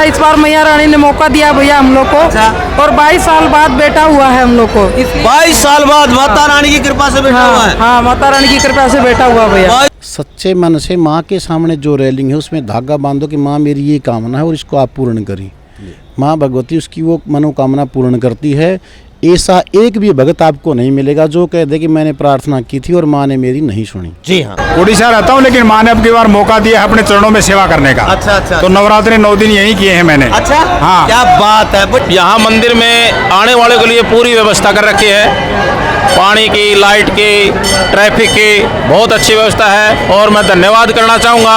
इस बार मैया रानी ने मौका दिया भैया हम लोग को। अच्छा। और 22 साल बाद बेटा हुआ है हम लोग को। 22 साल बाद माता रानी की कृपा से बेटा हुआ है। हाँ, माता रानी की कृपा से बेटा हुआ भैया। सच्चे मन से माँ के सामने जो रेलिंग है उसमें धागा बांधो कि माँ मेरी ये कामना है और इसको आप पूर्ण करें। माँ भगवती उसकी वो मनोकामना पूर्ण करती है। ऐसा एक भी भगत आपको नहीं मिलेगा जो कह दे कि मैंने प्रार्थना की थी और माँ ने मेरी नहीं सुनी। जी हाँ। उड़ीसा रहता हूँ लेकिन माँ ने अब की बार मौका दिया है अपने चरणों में सेवा करने का। अच्छा अच्छा। तो नवरात्रि 9 दिन यही किए हैं मैंने। अच्छा हाँ। क्या बात है। यहाँ मंदिर में आने वाले के लिए पूरी व्यवस्था कर रखी है, पानी की, लाइट की, ट्रैफिक की बहुत अच्छी व्यवस्था है। और मैं धन्यवाद करना चाहूँगा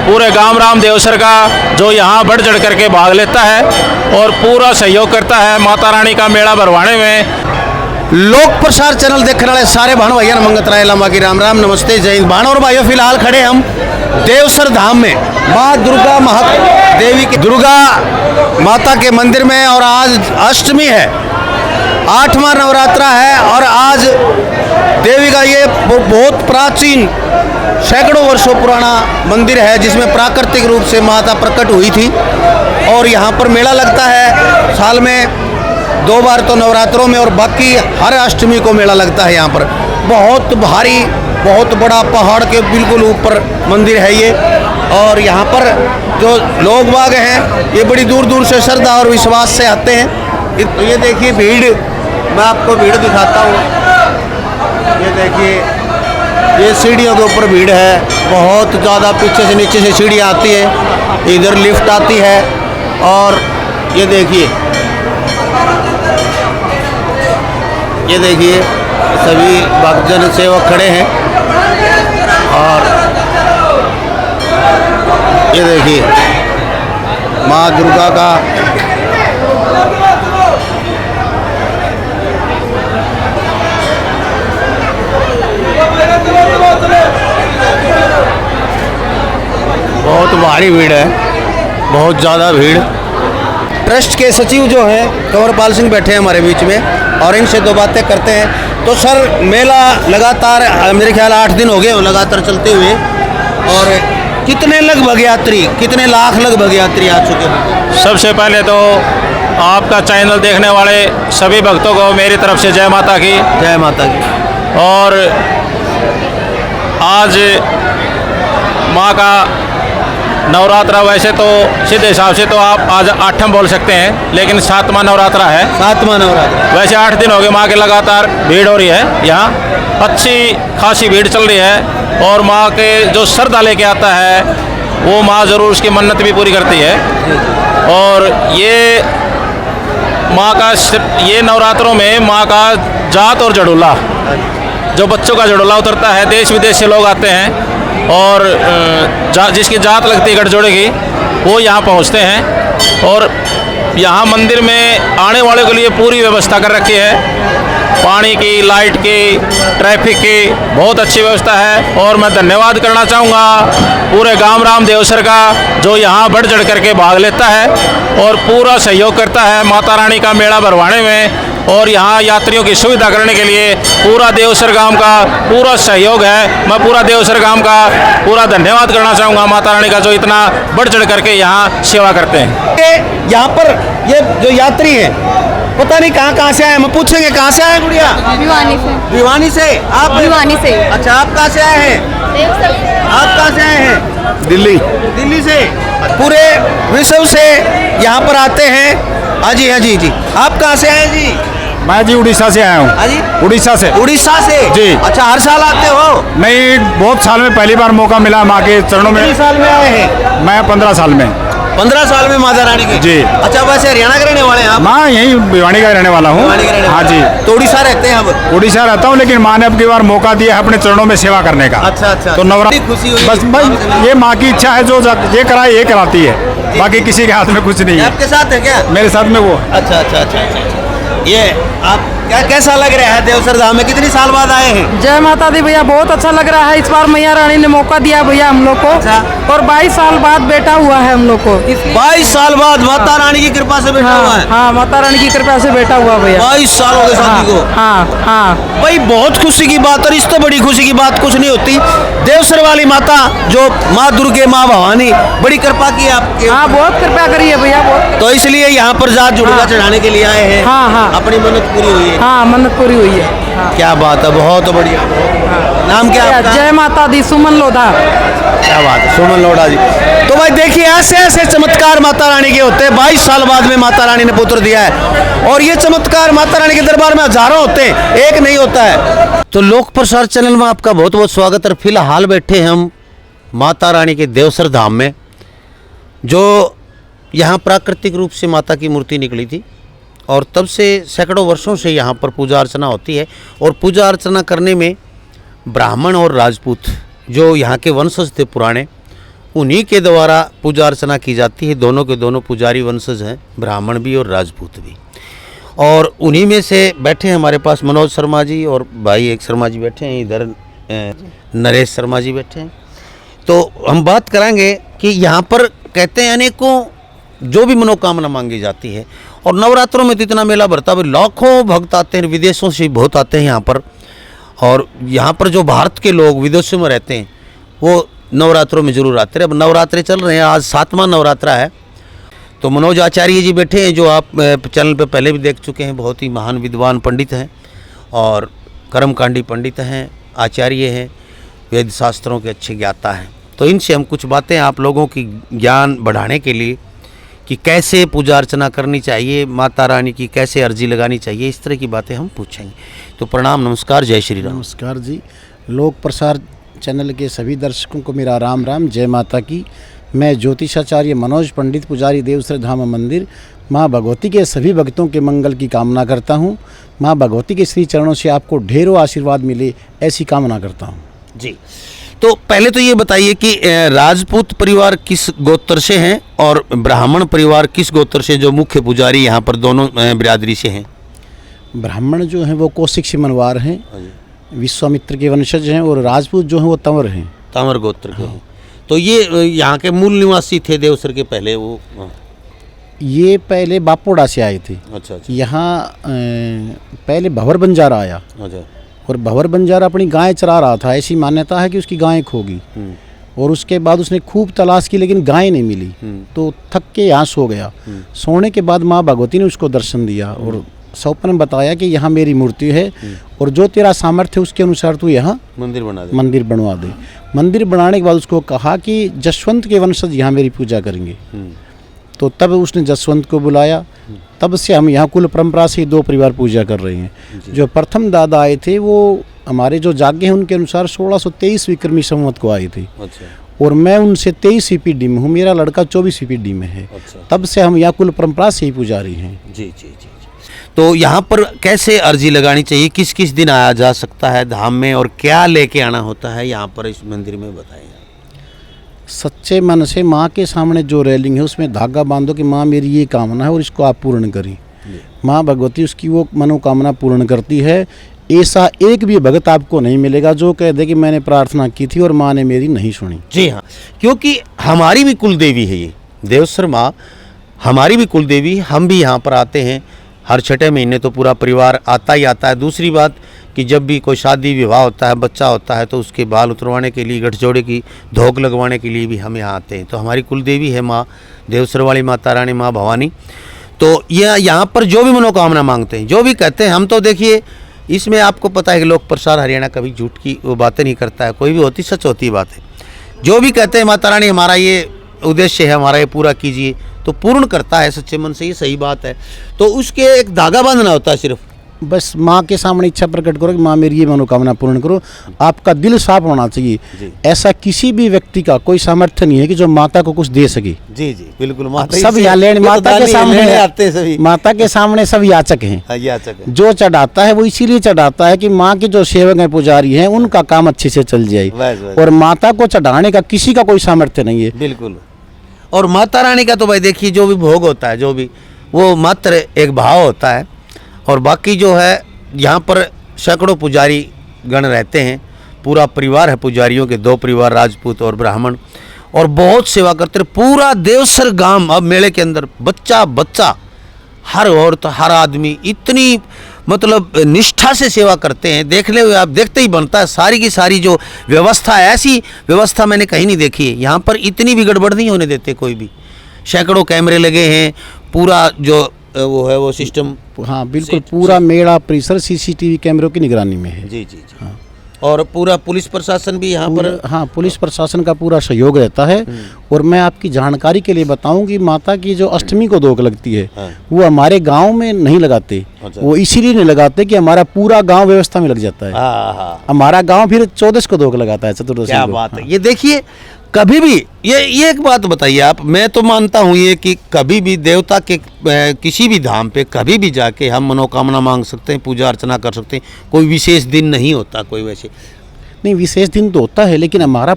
पूरे गांव राम देवसर का जो यहाँ बढ़ चढ़ करके भाग लेता है और पूरा सहयोग करता है माता रानी का मेला भरवाने में। लोक प्रसार चैनल देखने वाले सारे भाण भैया मंगत राय लंबा की राम राम नमस्ते जय हिंद। भाण और भाइयों फिलहाल खड़े हम देवसर धाम में माँ दुर्गा देवी की दुर्गा माता के मंदिर में और आज अष्टमी है, 8वां नवरात्रा है और आज देवी का ये बहुत प्राचीन सैकड़ों वर्षों पुराना मंदिर है जिसमें प्राकृतिक रूप से माता प्रकट हुई थी। और यहाँ पर मेला लगता है साल में 2 बार तो नवरात्रों में और बाकी हर अष्टमी को मेला लगता है। यहाँ पर बहुत भारी बहुत बड़ा पहाड़ के बिल्कुल ऊपर मंदिर है ये। और यहाँ पर जो लोग बाग हैं ये बड़ी दूर दूर से श्रद्धा और विश्वास से आते हैं। तो ये देखिए भीड़, मैं आपको भीड़ दिखाता हूँ। ये देखिए ये सीढ़ियों के ऊपर भीड़ है बहुत ज़्यादा, पीछे से नीचे से सीढ़ियाँ आती है, इधर लिफ्ट आती है। और ये देखिए सभी भक्तजन सेवक खड़े हैं। और ये देखिए माँ दुर्गा का बहुत भारी भीड़ है, बहुत ज़्यादा भीड़। ट्रस्ट के सचिव जो हैं कंवरपाल सिंह बैठे हैं हमारे बीच में और इनसे 2 बातें करते हैं। तो सर मेला लगातार मेरे ख्याल 8 दिन हो गए लगातार चलते हुए, और कितने लगभग यात्री, कितने लाख लगभग यात्री आ चुके हैं? सबसे पहले तो आपका चैनल देखने वाले सभी भक्तों को मेरी तरफ से जय माता की। जय माता की। और आज माँ का नवरात्रा, वैसे तो सीधे हिसाब से तो आप आज 8वां बोल सकते हैं लेकिन 7वां नवरात्रा है। 7वां नवरात्रा। वैसे 8 दिन हो गए माँ के लगातार भीड़ हो रही है, यहाँ अच्छी खासी भीड़ चल रही है। और माँ के जो श्रद्धा लेके आता है वो माँ ज़रूर उसकी मन्नत भी पूरी करती है। और ये माँ का ये नवरात्रों में माँ का जात और जड़ोला, जो बच्चों का जड़ोला उतरता है, देश विदेश से लोग आते हैं और जिसकी जात लगती है गठजोड़े की वो यहाँ पहुँचते हैं। और यहाँ मंदिर में आने वाले के लिए पूरी व्यवस्था कर रखी है, पानी की, लाइट की, ट्रैफिक की बहुत अच्छी व्यवस्था है। और मैं धन्यवाद करना चाहूँगा पूरे गांव राम देवसर का जो यहाँ बढ़ चढ़ करके भाग लेता है और पूरा सहयोग करता है माता रानी का मेला भरवाने में। और यहाँ यात्रियों की सुविधा करने के लिए पूरा देवसर गांव का पूरा सहयोग है। मैं पूरा देवसर गांव का पूरा धन्यवाद करना चाहूँगा माता रानी का जो इतना बढ़ चढ़ करके यहाँ सेवा करते हैं। यहाँ पर ये जो यात्री हैं पता नहीं कहाँ से आए, मैं पूछेंगे कहाँ से आए गुड़िया? भिवानी से। भिवानी से? आप भिवानी से। अच्छा, आप कहाँ से आए हैं? आप कहाँ से आए हैं? दिल्ली। दिल्ली से। पूरे विश्व से यहाँ पर आते हैं। हाँ जी, हाँ जी जी। आप कहाँ से आए जी? मैं जी उड़ीसा से आया हूँ। हाँ जी, उड़ीसा से। उड़ीसा से जी। अच्छा, हर साल आते हो? नहीं, बहुत साल में पहली बार मौका मिला माँ के चरणों में। कितने साल में आए हैं? मैं 15 साल में। 15 साल में माता रानी की? जी। अच्छा, वैसे हरियाणा के रहने वाले हैं आप? माँ यहीं भिवानी का रहने वाला हूँ। हाँ जी। तो उड़ीसा रहते हैं अब? उड़ीसा रहता हूँ लेकिन माँ ने अब की बार मौका दिया है अपने चरणों में सेवा करने का। अच्छा अच्छा। तो नवरात्रि खुशी हुई? बस ये माँ की इच्छा है, जो ये कराए ये कराती है, बाकी किसी के हाथ में कुछ नहीं है। आपके साथ है क्या? मेरे साथ में वो। अच्छा अच्छा अच्छा अच्छा। ये आप कैसा लग रहा है देवसर धाम में? कितनी साल बाद आए हैं? जय माता दी भैया, बहुत अच्छा लग रहा है। इस बार मैया रानी ने मौका दिया भैया हम लोग को। अच्छा। और 22 साल बाद बेटा हुआ है हम लोग को। 22 साल बाद माता रानी की कृपा से बेटा हुआ है। हाँ, माता रानी की कृपा से बेटा हुआ भैया। 22 साल हो गए शादी को। हाँ हाँ। भाई बहुत खुशी की बात, और इससे बड़ी खुशी की बात कुछ नहीं होती। देवसर वाली माता जो माँ दुर्गे, माँ भवानी, बड़ी कृपा की आपके। हाँ, बहुत कृपा करी है भैया, बहुत। तो इसलिए यहाँ पर जात जुड़वा चढ़ाने के लिए आए हैं। हाँ, हाँ। अपनी मन्नत पूरी हुई है। हाँ, मन्नत पूरी हुई है। हाँ। क्या बात है, बहुत बढ़िया। नाम क्या है आपका? जय माता दी, सुमन लोधा। क्या बात है, सुमन लोढ़ा जी। तो भाई देखिए, ऐसे ऐसे चमत्कार माता रानी के होते हैं। 22 साल बाद में माता रानी ने पुत्र दिया है, और ये चमत्कार माता रानी के दरबार में हजारों होते हैं, एक नहीं होता है। तो लोक प्रसार चैनल में आपका बहुत बहुत स्वागत है। फिलहाल बैठे हैं हम माता रानी के देवसर धाम में, जो यहाँ प्राकृतिक रूप से माता की मूर्ति निकली थी, और तब से सैकड़ों वर्षों से यहाँ पर पूजा अर्चना होती है। और पूजा अर्चना करने में ब्राह्मण और राजपूत जो यहाँ के वंशज थे पुराने, उन्हीं के द्वारा पूजा अर्चना की जाती है। दोनों के दोनों पुजारी वंशज हैं, ब्राह्मण भी और राजपूत भी। और उन्हीं में से बैठे हैं हमारे पास मनोज शर्मा जी, और भाई एक शर्मा जी बैठे हैं इधर, नरेश शर्मा जी बैठे हैं। तो हम बात करेंगे कि यहाँ पर कहते हैं अनेकों जो भी मनोकामना मांगी जाती है, और नवरात्रों में तो इतना मेला भरता है, लाखों भक्त आते हैं, विदेशों से बहुत आते हैं यहाँ पर। और यहाँ पर जो भारत के लोग विदेशों में रहते हैं वो नवरात्रों में जरूर आते हैं। अब नवरात्रे चल रहे हैं, आज 7वां नवरात्रा है। तो मनोज आचार्य जी बैठे हैं, जो आप चैनल पे पहले भी देख चुके हैं। बहुत ही महान विद्वान पंडित हैं और कर्मकांडी पंडित हैं, आचार्य हैं, वेद शास्त्रों के अच्छे ज्ञाता हैं। तो इनसे हम कुछ बातें आप लोगों की ज्ञान बढ़ाने के लिए कि कैसे पूजा अर्चना करनी चाहिए, माता रानी की कैसे अर्जी लगानी चाहिए, इस तरह की बातें हम पूछेंगे। तो प्रणाम, नमस्कार, जय श्री राम। नमस्कार जी। लोक प्रसार चैनल के सभी दर्शकों को मेरा राम राम, जय माता की। मैं ज्योतिषाचार्य मनोज पंडित, पुजारी देवसर धाम मंदिर, माँ भगवती के सभी भक्तों के मंगल की कामना करता हूँ। माँ भगवती के श्री चरणों से आपको ढेरों आशीर्वाद मिले, ऐसी कामना करता हूँ जी। तो पहले तो ये बताइए कि राजपूत परिवार किस गोत्र से हैं और ब्राह्मण परिवार किस गोत्र से, जो मुख्य पुजारी यहाँ पर दोनों बिरादरी से हैं? ब्राह्मण जो हैं वो कौशिक से मनवार हैं, विश्वामित्र के वंशज हैं, और राजपूत जो हैं वो तंवर हैं, तंवर गोत्र के हैं। तो ये यहाँ के मूल निवासी थे देवसर के पहले वो? ये पहले बापोड़ा से आए थे। अच्छा अच्छा। यहाँ पहले भंवर बंजारा आया, अच्छा। और भंवर बंजारा अपनी गाय चरा रहा था। ऐसी मान्यता है कि उसकी गाय खो गई, और उसके बाद उसने खूब तलाश की लेकिन गाय नहीं मिली, तो थक के यहाँ सो गया। सोने के बाद माँ भगवती ने उसको दर्शन दिया और स्वप्न में बताया कि यहाँ मेरी मूर्ति है, और जो तेरा सामर्थ्य उसके अनुसार तू यहाँ मंदिर बनवा दे। मंदिर बनाने के बाद उसको कहा कि जसवंत के वंशज यहाँ मेरी पूजा करेंगे। तो तब उसने जसवंत को बुलाया। तब से हम यहाँ कुल परंपरा से 2 परिवार पूजा कर रहे हैं। जो प्रथम दादा आए थे वो हमारे जो जागे हैं उनके अनुसार 1623 विक्रमी संवत को आए थे। अच्छा। और मैं उनसे 23 ईपीडी में हूँ, मेरा लड़का 24 ईपीडी में है। अच्छा। तब से हम यहाँ कुल परंपरा से ही पुजारी हैं। जी जी जी जी। तो यहाँ पर कैसे अर्जी लगानी चाहिए, किस किस दिन आया जा सकता है धाम में, और क्या लेके आना होता है यहाँ पर इस मंदिर में, बताएं। सच्चे मन से माँ के सामने जो रेलिंग है उसमें धागा बांधो कि माँ मेरी ये कामना है और इसको आप पूर्ण करें। माँ भगवती उसकी वो मनोकामना पूर्ण करती है। ऐसा एक भी भगत आपको नहीं मिलेगा जो कह दे कि मैंने प्रार्थना की थी और माँ ने मेरी नहीं सुनी। जी हाँ, क्योंकि हमारी भी कुल देवी है ये देवसर माँ, हमारी भी कुल देवी। हम भी यहाँ पर आते हैं हर 6 महीने, तो पूरा परिवार आता ही आता है। दूसरी बात कि जब भी कोई शादी विवाह होता है, बच्चा होता है, तो उसके बाल उतरवाने के लिए, गठजोड़े की धोक लगवाने के लिए भी हम यहाँ आते हैं। तो हमारी कुल देवी है माँ देवसर वाली माता रानी, माँ भवानी। तो यह यहाँ पर जो भी मनोकामना मांगते हैं, जो भी कहते हैं, हम तो देखिए इसमें आपको पता है कि लोक प्रसार हरियाणा कभी झूठ की वो बातें नहीं करता है, कोई भी होती सच होती बात है। जो भी कहते हैं माता रानी हमारा ये उद्देश्य है, हमारा ये पूरा कीजिए, तो पूर्ण करता है सच्चे मन से, ये सही बात है। तो उसके एक धागा बांधना होता है सिर्फ, बस माँ के सामने इच्छा प्रकट करो कि माँ मेरी ये मनोकामना पूर्ण करो। आपका दिल साफ होना चाहिए। ऐसा किसी भी व्यक्ति का कोई सामर्थ्य नहीं है कि जो माता को कुछ दे सके। जी जी बिल्कुल। सब यहाँ लेने माता के सामने आते हैं, सभी माता के सामने सब याचक हैं। याचक है। जो चढ़ाता है वो इसीलिए चढ़ाता है कि माँ के जो सेवक हैं, पुजारी हैं, उनका काम अच्छे से चल जाए। और माता को चढ़ाने का किसी का कोई सामर्थ्य नहीं है। बिल्कुल। और माता रानी का तो भाई देखिए जो भी भोग होता है, जो भी वो मात्र एक भाव होता है, और बाकी जो है यहाँ पर सैकड़ों पुजारी गण रहते हैं, पूरा परिवार है पुजारियों के, 2 परिवार राजपूत और ब्राह्मण, और बहुत सेवा करते हैं। पूरा देवसर गांव अब मेले के अंदर बच्चा बच्चा, हर औरत, हर आदमी इतनी मतलब निष्ठा से सेवा करते हैं, देखने हुए आप देखते ही बनता है। सारी की सारी जो व्यवस्था है, ऐसी व्यवस्था मैंने कहीं नहीं देखी है। यहाँ पर इतनी भी गड़बड़ नहीं होने देते कोई भी। सैकड़ों कैमरे लगे हैं, पूरा जो वो है वो सिस्टम, हाँ बिल्कुल, पूरा मेला परिसर सीसीटीवी कैमरों की निगरानी में है। जी जी जी। हाँ। और पूरा पुलिस प्रशासन भी यहाँ पर, हाँ पुलिस प्रशासन का पूरा सहयोग रहता है। और मैं आपकी जानकारी के लिए बताऊं कि माता की जो अष्टमी को दोक लगती है, वो हमारे गांव में नहीं लगाते। अच्छा। वो इसीलिए नहीं लगाते कि हमारा पूरा गांव व्यवस्था में लग जाता है। हाँ। हमारा गांव फिर 14 को दोक लगाता है, चतुर्दशी क्या को। बात है। ये देखिए, कभी भी ये एक बात बताइए आप, मैं तो मानता हूँ ये कि कभी भी देवता के किसी भी धाम पे कभी भी जाके हम मनोकामना मांग सकते हैं, पूजा अर्चना कर सकते हैं। कोई विशेष दिन नहीं होता कोई वैसे। नहीं, विशेष दिन तो होता है, लेकिन हमारा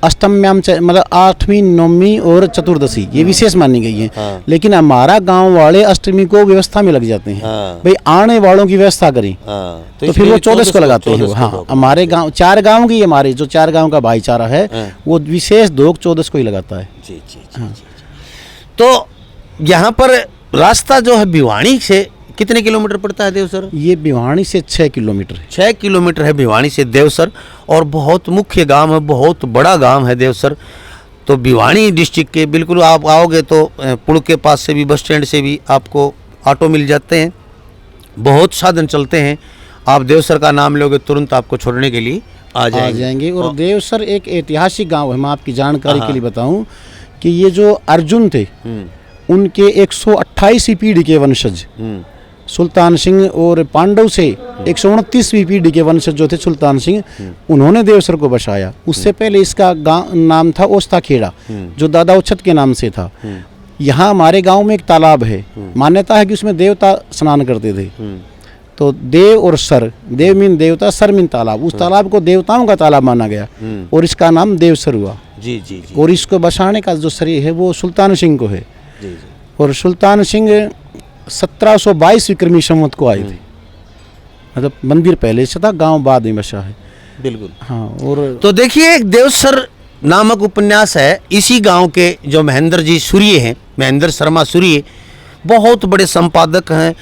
अष्टम्याम मतलब 8वीं 9वीं और चतुर्दशी ये विशेष मानी गई है। हाँ। लेकिन हमारा गांव वाले अष्टमी को व्यवस्था में लग जाते हैं। हाँ। भाई आने वालों की व्यवस्था करें। हाँ। तो फिर वो 14 को लगाते हैं। हाँ, हमारे गांव 4 गांव की, हमारे जो 4 गांव का भाईचारा है, वो विशेष दोक 14 को ही लगाता है। जी जी जी। तो यहाँ पर रास्ता जो है भिवानी से कितने किलोमीटर पड़ता है देवसर? ये भिवानी से 6 किलोमीटर है। 6 किलोमीटर है भिवानी से देवसर, और बहुत मुख्य गांव है, बहुत बड़ा गांव है देवसर। तो भिवानी डिस्ट्रिक्ट के बिल्कुल आप आओगे तो पुल के पास से भी, बस स्टैंड से भी आपको ऑटो मिल जाते हैं, बहुत साधन चलते हैं। आप देवसर का नाम लोगे तुरंत आपको छोड़ने के लिए आ जाएंगे। और देवसर एक ऐतिहासिक गाँव है। मैं आपकी जानकारी के लिए बताऊँ कि ये जो अर्जुन थे, उनके 128वीं पीढ़ी के वंशज सुल्तान सिंह और पांडव से 129वीं पीढ़ी के वंशज जो थे सुल्तान सिंह, उन्होंने देवसर को बसाया। उससे पहले इसका नाम था ओस्ता खेड़ा, जो दादा उच्छत के नाम से था। यहाँ हमारे गांव में एक तालाब है, मान्यता है कि उसमें देवता स्नान करते थे। तो देव और सर, देव मीन देवता, सर मीन तालाब, उस तालाब को देवताओं का तालाब माना गया और इसका नाम देवसर हुआ। जी जी जी। और इसको बसाने का जो श्रेय है वो सुल्तान सिंह को है। जी जी। और सुल्तान सिंह 1722 विक्रमी संवत को आए थे। मतलब मंदिर पहले से था, गांव बाद में बसा है। बिल्कुल। हाँ। और तो देखिए, एक देवसर नामक उपन्यास है। इसी गांव के जो महेंद्र जी सूर्य हैं, महेंद्र शर्मा सूर्य, बहुत बड़े संपादक हैं।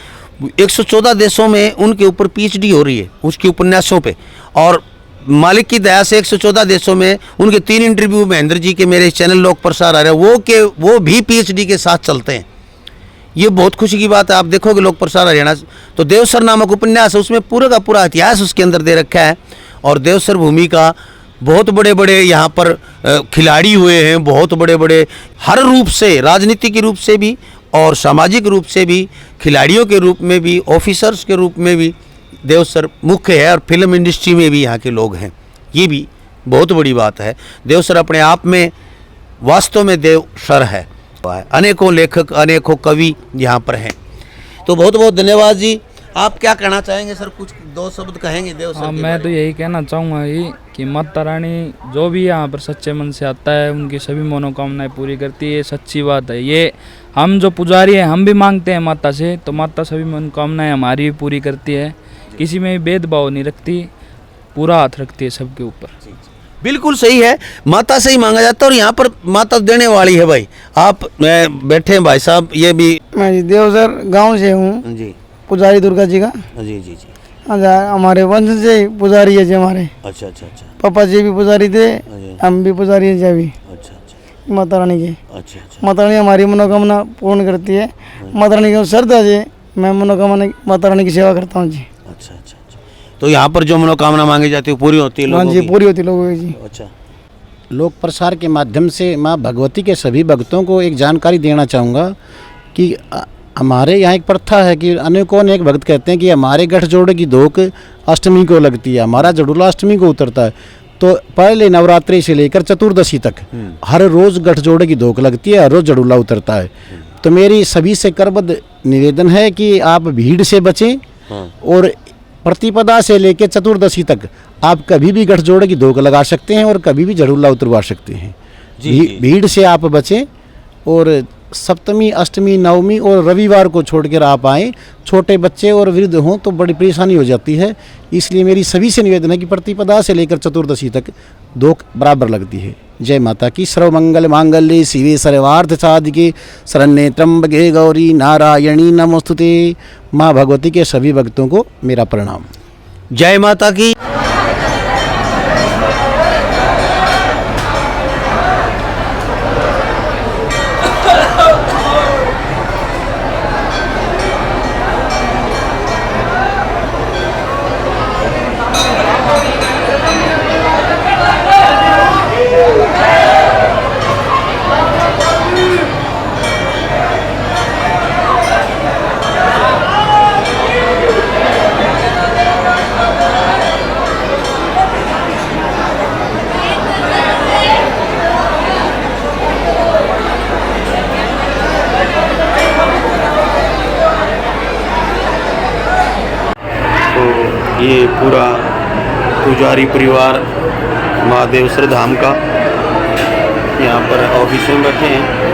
114 देशों में उनके ऊपर PhD हो रही है उसके उपन्यासों पे, और मालिक की दया से 114 देशों में उनके 3 इंटरव्यू महेंद्र जी के मेरे चैनल लोक प्रसार आ रहे हैं, वो भी PhD के साथ चलते हैं। ये बहुत खुशी की बात है। आप देखोगे लोक प्रसार हरियाणा, तो देवसर नामक उपन्यास है, उसमें पूरे का पूरा इतिहास उसके अंदर दे रखा है। और देवसर भूमि का बहुत बड़े बड़े यहाँ पर खिलाड़ी हुए हैं, बहुत बड़े बड़े हर रूप से, राजनीतिक रूप से भी और सामाजिक रूप से भी, खिलाड़ियों के रूप में भी, ऑफिसर्स के रूप में भी देवसर मुख्य है। और फिल्म इंडस्ट्री में भी यहाँ के लोग हैं, ये भी बहुत बड़ी बात है। देवसर अपने आप में वास्तव में देवसर है। अनेकों लेखक, अनेकों कवि यहाँ पर हैं। तो बहुत बहुत धन्यवाद जी। आप क्या कहना चाहेंगे सर? कुछ 2 शब्द कहेंगे देवसर के मैं बारे तो यही कहना चाहूँगा ही कि माता रानी जो भी यहाँ पर सच्चे मन से आता है, उनकी सभी मनोकामनाएं पूरी करती है। सच्ची बात है ये। हम जो पुजारी हैं, हम भी मांगते हैं माता से, तो माता सभी मनोकामनाएं हमारी भी पूरी करती है। किसी में भी भेदभाव नहीं रखती, पूरा हाथ रखती है सबके ऊपर। बिल्कुल सही है, माता से ही मांगा जाता है, और यहाँ पर माता देने वाली है। भाई आप बैठे हैं भाई साहब, ये भी मैं जी देवसर गांव से हूँ जी। पुजारी दुर्गा जी का। जी जी जी। हमारे वंश से ही पुजारी है जी हमारे। अच्छा अच्छा अच्छा। पापा जी भी पुजारी थे, हम भी पुजारी है जी अभी अच्छा अच्छा माता रानी के। अच्छा अच्छा। माता रानी हमारी मनोकामना पूर्ण करती है। माता रानी की श्रद्धा जी, मैं मनोकामना माता रानी की सेवा करता हूँ जी। अच्छा अच्छा अच्छा। तो यहाँ पर जो मनोकामना मांगी जाती है पूरी होती है हाँ लोगों जी, की? पूरी होती लोगों की जी। अच्छा। लोक प्रसार के माध्यम से माँ भगवती के सभी भक्तों को एक जानकारी देना चाहूँगा कि हमारे यहाँ एक प्रथा है कि अनेकों अनेक भक्त कहते हैं कि हमारे गठजोड़ की धोक अष्टमी को लगती है, हमारा जड़ूला अष्टमी को उतरता है। तो पहले नवरात्रि से लेकर चतुर्दशी तक हर रोज़ गठजोड़ की धोक लगती है, हर रोज़ जड़ूला उतरता है। तो मेरी सभी से करबद्ध निवेदन है कि आप भीड़ से बचें, और प्रतिपदा से लेकर चतुर्दशी तक आप कभी भी गठजोड़ की धोक लगा सकते हैं और कभी भी जड़ूला उतरवा सकते हैं। भीड़ से आप बचें और सप्तमी, अष्टमी, नवमी और रविवार को छोड़कर आप आएँ, छोटे बच्चे और वृद्ध हों तो बड़ी परेशानी हो जाती है। इसलिए मेरी सभी से निवेदन है कि प्रतिपदा से लेकर चतुर्दशी तक 2 बराबर लगती है। जय माता की। सर्वमंगल मांगल्ये शिवे सर्वार्थ साधिके शरण्ये त्र्यंबके गौरी नारायणी नमोस्तुते। माँ भगवती के सभी भक्तों को मेरा प्रणाम। जय माता की। ये पूरा पुजारी परिवार महादेवसर धाम का यहाँ पर ऑफिस में बैठे हैं।